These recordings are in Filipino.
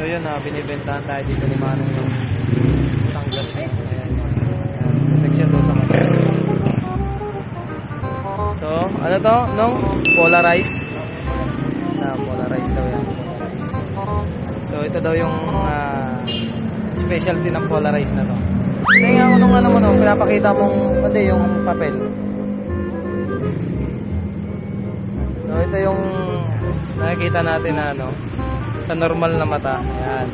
So yun na, binibentahan tayo dito ni Manong ng sunglass niya. Ayan. Protection daw sa mata. So, ano to? Nung polarized. Polarized daw yan. Polarized. So, ito daw yung specialty ng polarized na to. Tingnan ko nung ano mo no, pinapakita mong, hindi, yung papel. So, ito yung nakikita natin na ano, sa normal na mata. Ayan.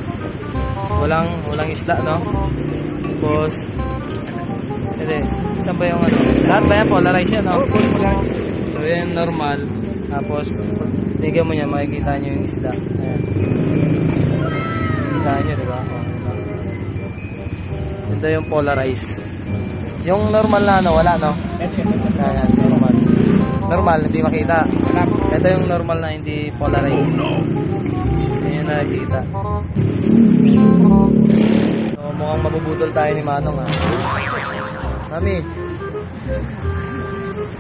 Walang isla, no? Tapos, hindi, saan ba yung ano? Lahat ba yan? Polarized yan, no? So, yan normal. Tapos, tignan mo niya, makikita nyo yung isla. Ayan. Kita nyo, diba? Ito yung polarized. Yung normal na ano, wala, no? Ayan, normal. Normal, hindi makita. Ito yung normal na hindi polarized. Ayan na nakikita. So, mukhang mabubudol tayo ni Manong, ha? Mami,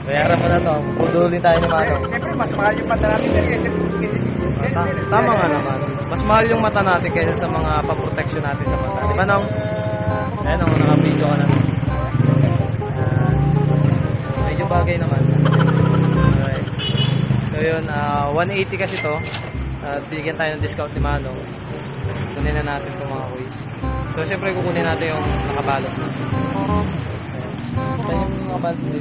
bayaran mo na to. Budulin tayo ni Manong. Siyempre, mas mahal yung mata natin. Tama nga naman. Mas mahal yung mata natin kaysa sa mga paproteksyon natin sa mata. Di ba, Nong? Ayan, Nong, naka-video ka na. Medyo bagay naman. Alright. So yun, 180 kasi to. Bigyan tayo ng discount ni Manong. Kunin na natin itong mga quiz. So syempre kukunin natin yung nakabalot na. Ayan yung nakabalot din.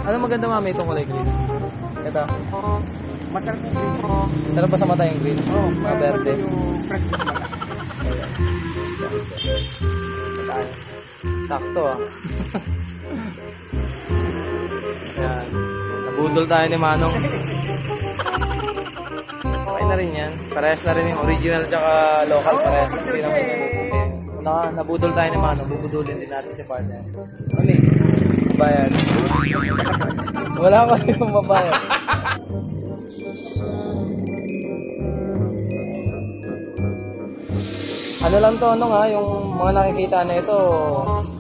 Ano maganda mami itong kulay green? Ito. Masarap yung green. Sarap ba sa mata yung green? Oo, maberde. yung fresh sa mata. Sakto, ah. Ayan. Nabudol tayo ni Manong. Okay na rin yan. Parehas na rin yung original tsaka local. Parehas. Nabudol tayo ni Manong. Bubudulin din natin si partner. Mami, bayan. Wala ko yung mabayan. Ano lang to, ano nga, yung mga nakikita na ito,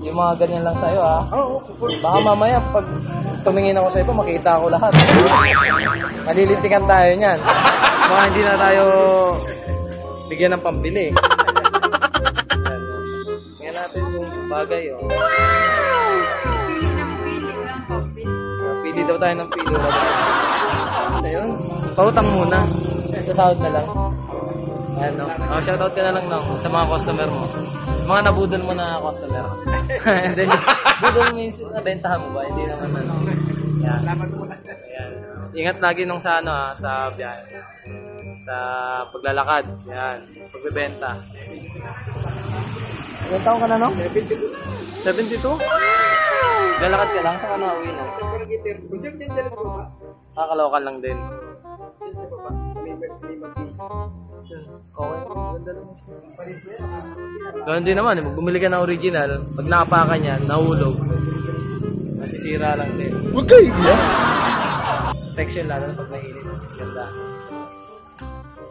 yung mga ganyan lang sa'yo, ha? Oo. Baka mamaya, pag tumingin ako sa'yo, makita ko lahat. Malilintikan tayo niyan. Baka hindi na tayo bigyan ng pambili. Tingnan natin yung bagay, oh. Pili daw tayo ng pili. Ayun, pautang muna. Sasahod na lang. Ayan, no? Shoutout ka na lang, no? Sa mga customer mo. Mga nabudol mo na customer. And then, budol means nabentahan mo ba? Hindi naman, ano. Ayan. Ayan. Ingat lagi nung sa, ano, sa biyahe. Sa paglalakad. Ayan. Pagbebenta. Ilan taong ka na, no? 72. 72? Lalakad ka lang? Saan ka na uwi na? Sa Paragiter. Kung saan din dala sa baba? Kakalokan lang din. Sa baba. Sa may Okay, ganda naman siya. Ganun din naman, bumili ka ng original, pag nakapakan niya, nahulog, nasisira lang din. Huwag kayo iiyak. Protection lalo na pag mainit. Ganda.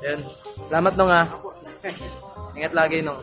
Yan. Salamat nung ha. Ingat lagi nung.